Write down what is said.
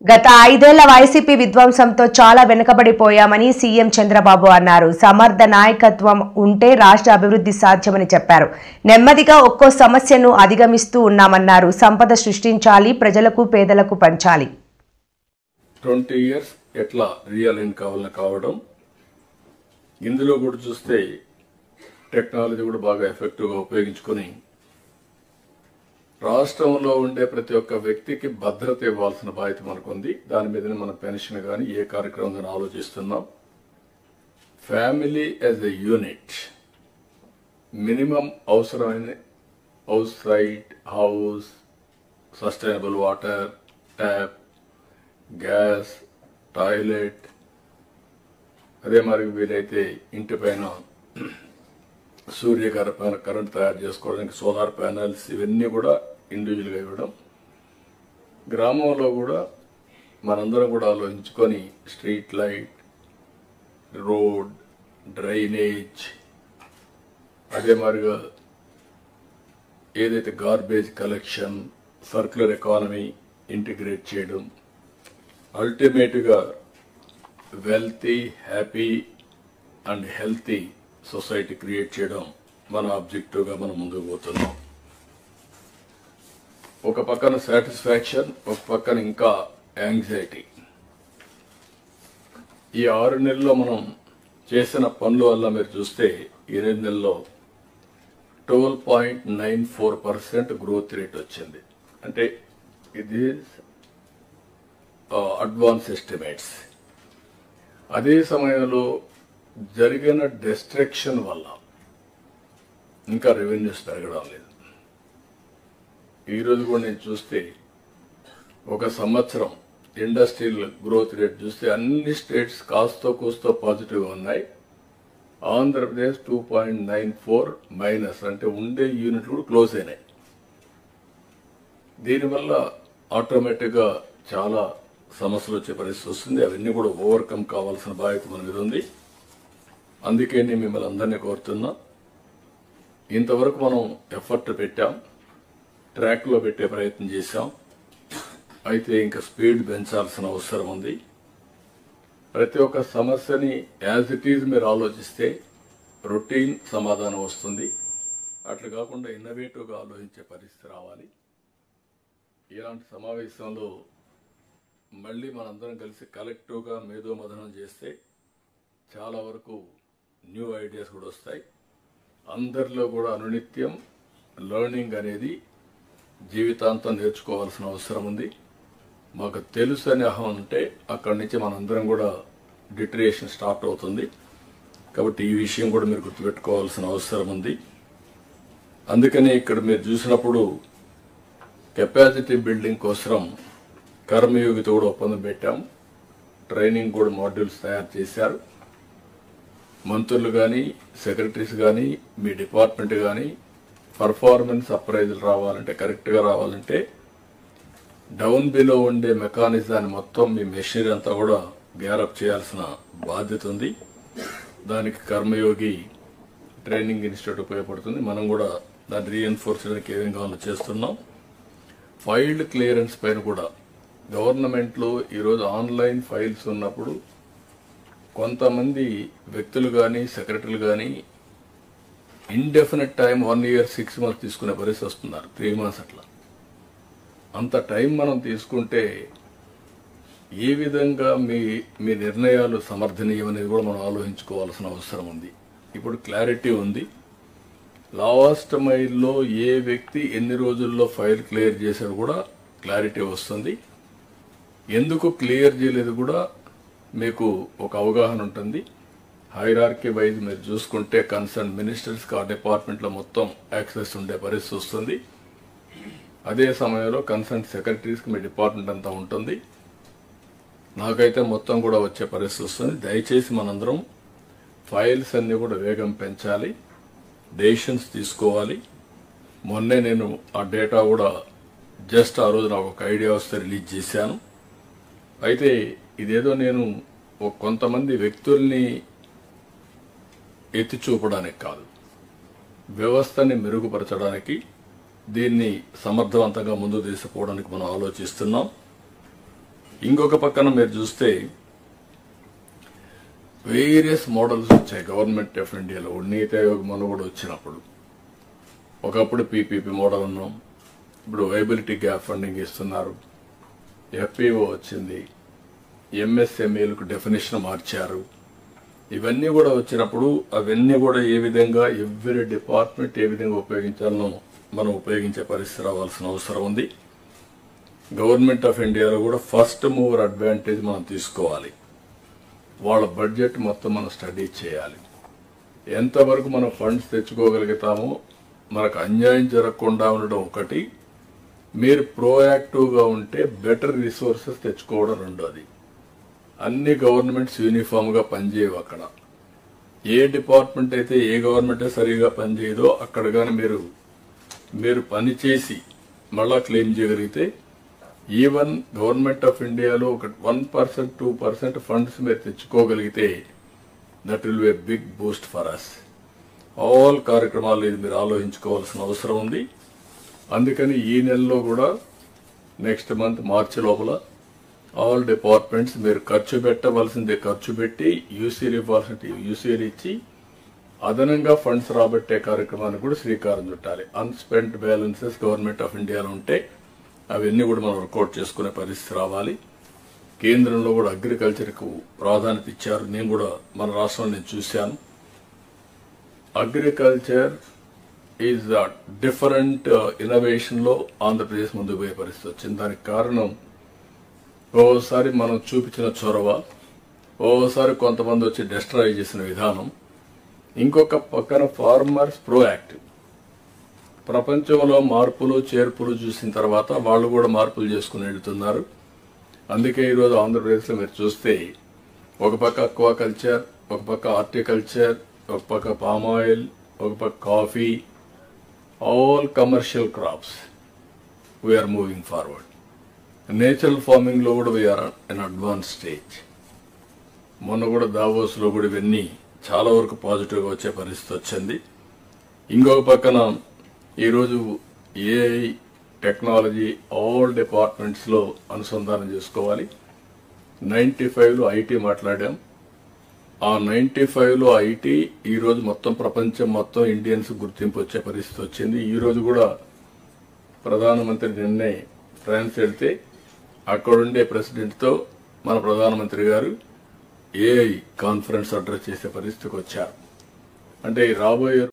గత 5 ఏళ్ల వైసీపీ విధ్వంసంతో చాలా వెనుకబడిపోయామని సీఎం చంద్రబాబు అన్నారు. సమర్థ నాయకత్వం ఉంటే రాష్ట్ర అభివృద్ధి సాధ్యమని చెప్పారు. నెమ్మదిగా ఒక్కో సమస్యను అధిగమిస్తూ ఉన్నామన్నారు. సంపద సృష్టించాలి, ప్రజలకు పేదలకు పంచాలి. 20 years ఎట్లా రియల్ ఇన్కమ్ కావడం, ఇందులో కూడా చూస్తే టెక్నాలజీ కూడా బాగా ఎఫెక్టివ్గా ఉపయోగించుకొని రాష్ట్రంలో ఉండే ప్రతి ఒక్క వ్యక్తికి భద్రత ఇవ్వాల్సిన బాధ్యత మనకుంది. దాని మీదనే మన పెన్షన్ కానీ ఏ కార్యక్రమం కానీ ఆలోచిస్తున్నాం. Family as a unit, minimum అవసరమైన house right, house, sustainable water, tap, gas, toilet, అదే మరి వీలైతే ఇంటి పైన సూర్యకర కరెంట్ తయారు చేసుకోవడానికి సోలార్ ప్యానెల్స్, ఇవన్నీ కూడా ఇండివిజువల్గా ఇవ్వడం. గ్రామంలో కూడా మనందరం కూడా ఆలోచించుకొని స్ట్రీట్ లైట్, రోడ్, డ్రైనేజ్, అదే మరిగా ఏదైతే garbage collection, circular economy integrate చేయడం, అల్టిమేట్గా wealthy, happy and healthy society create చేయడం మన ఆబ్జెక్టివ్గా మనం ముందుకు పోతున్నాం. ఒక పక్కన సాటిస్ఫాక్షన్, ఒక పక్కన ఇంకా యాంగ్జైటీ. ఈ 6 నెలల్లో మనం చేసిన పనుల వల్ల మీరు చూస్తే 8 నెలల్లో 12.94% గ్రోత్ రేట్ వచ్చింది. అంటే ఇది అడ్వాన్స్ ఎస్టిమేట్స్. అదే సమయంలో జరిగిన డిస్ట్రక్షన్ వల్ల ఇంకా రెవెన్యూస్ పెరగడం లేదు. ఈరోజు కూడా నేను చూస్తే ఒక సంవత్సరం ఇండస్ట్రియల్ గ్రోత్ రేట్ చూస్తే అన్ని స్టేట్స్ కాస్తో కూస్తో పాజిటివ్గా ఉన్నాయి. ఆంధ్రప్రదేశ్ 2.94 మైనస్, అంటే ఉండే యూనిట్లు కూడా క్లోజ్ అయినాయి. దీనివల్ల ఆటోమేటిక్గా చాలా సమస్యలు వచ్చే పరిస్థితి వస్తుంది. అవన్నీ కూడా ఓవర్కమ్ కావాల్సిన బాధ్యత మన మీద ఉంది. అందుకే నేను మిమ్మల్ని అందరినీ కోరుతున్నా, ఇంతవరకు మనం ఎఫర్ట్ పెట్టాం, ట్రాక్లో పెట్టే ప్రయత్నం చేశాం. అయితే ఇంకా స్పీడ్ పెంచాల్సిన అవసరం ఉంది. ప్రతి ఒక్క సమస్యని యాజ్ ఇట్ ఈజ్ మీరు ఆలోచిస్తే రొటీన్ సమాధానం వస్తుంది. అట్లా కాకుండా ఇన్నోవేటివ్గా ఆలోచించే పరిస్థితి రావాలి. ఇలాంటి సమావేశంలో మళ్ళీ మనందరం కలిసి కలెక్టివ్గా మేధోమథనం చేస్తే చాలా వరకు న్యూ ఐడియాస్ కూడా వస్తాయి. అందరిలో కూడా అనునిత్యం లెర్నింగ్ అనేది జీవితాంతం నేర్చుకోవాల్సిన అవసరం ఉంది. మాకు తెలుసు అనే అహం ఉంటే అక్కడి నుంచి మనందరం కూడా డిటరేషన్ స్టార్ట్ అవుతుంది. కాబట్టి ఈ విషయం కూడా మీరు గుర్తుపెట్టుకోవాల్సిన అవసరం ఉంది. అందుకని ఇక్కడ మీరు చూసినప్పుడు కెపాసిటీ బిల్డింగ్ కోసం కర్మయోగితో కూడా ఒప్పందం పెట్టాం. ట్రైనింగ్ కూడా మాడ్యూల్స్ తయారు చేశారు. మంత్రులు కానీ, సెక్రటరీస్ కానీ, మీ డిపార్ట్మెంట్ కానీ పర్ఫార్మెన్స్ అప్రైజల్ రావాలంటే, కరెక్ట్గా రావాలంటే డౌన్ బిలో ఉండే మెకానిజాన్ని మొత్తం మీ మెషినరీ అంతా కూడా గ్యారప్ చేయాల్సిన బాధ్యత ఉంది. దానికి కర్మయోగి ట్రైనింగ్ ఇన్స్టిట్యూట్ ఉపయోగపడుతుంది. మనం కూడా దాన్ని రీఎన్ఫోర్స్ చేయడానికి ఏమేం కావాలో చేస్తున్నాం. ఫైల్డ్ క్లియరెన్స్ పైన కూడా గవర్నమెంట్లో ఈరోజు ఆన్లైన్ ఫైల్స్ ఉన్నప్పుడు కొంతమంది వ్యక్తులు కానీ, సెక్రటరీలు కానీ ఇండెఫినెట్ టైం 1 year 6 months తీసుకునే పరిస్థితి వస్తున్నారు. 3 months అట్లా. అంత టైం మనం తీసుకుంటే ఏ విధంగా మీ నిర్ణయాలు సమర్థనీయం అనేది కూడా మనం ఆలోచించుకోవాల్సిన అవసరం ఉంది. ఇప్పుడు క్లారిటీ ఉంది. లాస్ట్ మైల్లో ఏ వ్యక్తి ఎన్ని రోజుల్లో ఫైల్ క్లియర్ చేశాడు కూడా క్లారిటీ వస్తుంది. ఎందుకు క్లియర్ చేయలేదు కూడా మీకు ఒక అవగాహన ఉంటుంది. హైరార్కీ వైజ్ మీరు చూసుకుంటే కన్సర్న్ మినిస్టర్స్కి ఆ డిపార్ట్మెంట్లో మొత్తం యాక్సెస్ ఉండే పరిస్థితి వస్తుంది. అదే సమయంలో కన్సర్న్ సెక్రటరీస్కి మీ డిపార్ట్మెంట్ అంతా ఉంటుంది. నాకైతే మొత్తం కూడా వచ్చే పరిస్థితి వస్తుంది. దయచేసి మనందరం ఫైల్స్ అన్ని కూడా వేగం పెంచాలి, డెసిషన్స్ తీసుకోవాలి. మొన్నే నేను ఆ డేటా కూడా జస్ట్ ఆ రోజు నాకు ఒక ఐడియా వస్తే రిలీజ్ చేశాను. అయితే ఇదేదో నేను కొంతమంది వ్యక్తుల్ని ఎత్తి చూపడానికి కాదు, వ్యవస్థని మెరుగుపరచడానికి, దీన్ని సమర్థవంతంగా ముందుకు తీసుకుపోవడానికి మనం ఆలోచిస్తున్నాం. ఇంకొక పక్కన మీరు చూస్తే వేరియస్ మోడల్స్ వచ్చాయి గవర్నమెంట్ ఆఫ్ ఇండియాలో. నీతి ఆయోగ్ మనం కూడా వచ్చినప్పుడు ఒకప్పుడు పీపీపీ మోడల్ ఉన్నాం, ఇప్పుడు వైబిలిటీ గ్యాప్ ఫండింగ్ ఇస్తున్నారు, ఎఫ్పిఓ వచ్చింది, ఎంఎస్ఎంఈలకు డెఫినేషన్ మార్చారు. ఇవన్నీ కూడా వచ్చినప్పుడు అవన్నీ కూడా ఏ విధంగా ఎవ్రీ డిపార్ట్మెంట్ ఏ విధంగా ఉపయోగించాలనో మనం ఉపయోగించే పరిస్థితి రావాల్సిన అవసరం ఉంది. గవర్నమెంట్ ఆఫ్ ఇండియాలో కూడా ఫస్ట్ మూవర్ అడ్వాంటేజ్ మనం తీసుకోవాలి. వాళ్ళ బడ్జెట్ మొత్తం మనం స్టడీ చేయాలి. ఎంతవరకు మనం ఫండ్స్ తెచ్చుకోగలుగుతామో, మనకు అన్యాయం జరగకుండా ఉండడం ఒకటి, మీరు ప్రోయాక్టివ్గా ఉంటే బెటర్ రిసోర్సెస్ తెచ్చుకోవడం రెండోది. అన్ని గవర్నమెంట్స్ యూనిఫామ్గా పనిచేయవు. అక్కడ ఏ డిపార్ట్మెంట్ అయితే ఏ గవర్నమెంట్ సరిగా పనిచేయదో అక్కడ కానీ మీరు పనిచేసి మళ్ళా క్లెయిమ్ చేయగలిగితే, ఈవెన్ గవర్నమెంట్ ఆఫ్ ఇండియాలో ఒక 1%, 2% ఫండ్స్ మీరు తెచ్చుకోగలిగితే that will be a big boost for us. All కార్యక్రమాలు ఇది మీరు ఆలోచించుకోవాల్సిన అవసరం ఉంది. అందుకని ఈ నెలలో కూడా నెక్స్ట్ మంత్ మార్చి లోపల ఆల్ డిపార్ట్మెంట్స్ మీరు ఖర్చు పెట్టవలసిందే ఖర్చు పెట్టి, యూసీలు ఇవ్వాల్సింది యూసీలు ఇచ్చి అదనంగా ఫండ్స్ రాబట్టే కార్యక్రమానికి కూడా శ్రీకారం చుట్టాలి. అన్స్పెంట్ బ్యాలెన్సెస్ గవర్నమెంట్ ఆఫ్ ఇండియాలో ఉంటే అవన్నీ కూడా మనం వర్కౌట్ చేసుకునే పరిస్థితి రావాలి. కేంద్రంలో కూడా అగ్రికల్చర్కు ప్రాధాన్యత ఇచ్చారు. నేను కూడా మన రాష్ట్రంలో నేను చూశాను. అగ్రికల్చర్ ఈజ్ డిఫరెంట్ ఇన్నోవేషన్లో ఆంధ్రప్రదేశ్ ముందుకు పోయే పరిస్థితి వచ్చింది. దానికి కారణం ఓసారి మనం చూపించిన చొరవ, ఓసారి కొంతమంది వచ్చి డిస్ట్రాయ్ చేసిన విధానం, ఇంకొక పక్కన ఫార్మర్స్ ప్రోయాక్టివ్. ప్రపంచంలో మార్పులు చేర్పులు చూసిన తర్వాత వాళ్ళు కూడా మార్పులు చేసుకుని వెళ్తున్నారు. అందుకే ఈరోజు ఆంధ్రప్రదేశ్లో మీరు చూస్తే ఒక పక్క అక్వాకల్చర్, ఒక పక్క హార్టికల్చర్, ఒక పక్క పామ్ ఆయిల్, ఒక పక్క coffee, all commercial crops we're moving forward. Natural farming లో కూడా వీఆర్ ఇన్ అడ్వాన్స్ స్టేజ్. మొన్న కూడా దావోస్ లో కూడా ఇవన్నీ చాలా వరకు పాజిటివ్ గా వచ్చే పరిస్థితి వచ్చింది. ఇంకొక పక్కన ఈరోజు ఏఐ టెక్నాలజీ ఆల్ డిపార్ట్మెంట్స్ లో అనుసంధానం చేసుకోవాలి. 95లో ఐటీ మాట్లాడాం. ఆ 95లో ఐటీ ఈరోజు మొత్తం ప్రపంచం మొత్తం ఇండియన్స్ గుర్తింపు వచ్చే పరిస్థితి వచ్చింది. ఈరోజు కూడా ప్రధానమంత్రి నిన్నే ఫ్రాన్స్ వెళ్తే అక్కడుండే ప్రెసిడెంట్తో మన ప్రధానమంత్రి గారు ఏఐ కాన్ఫరెన్స్ అడ్రస్ చేసే పరిస్థితికి వచ్చారు. అంటే రాబోయే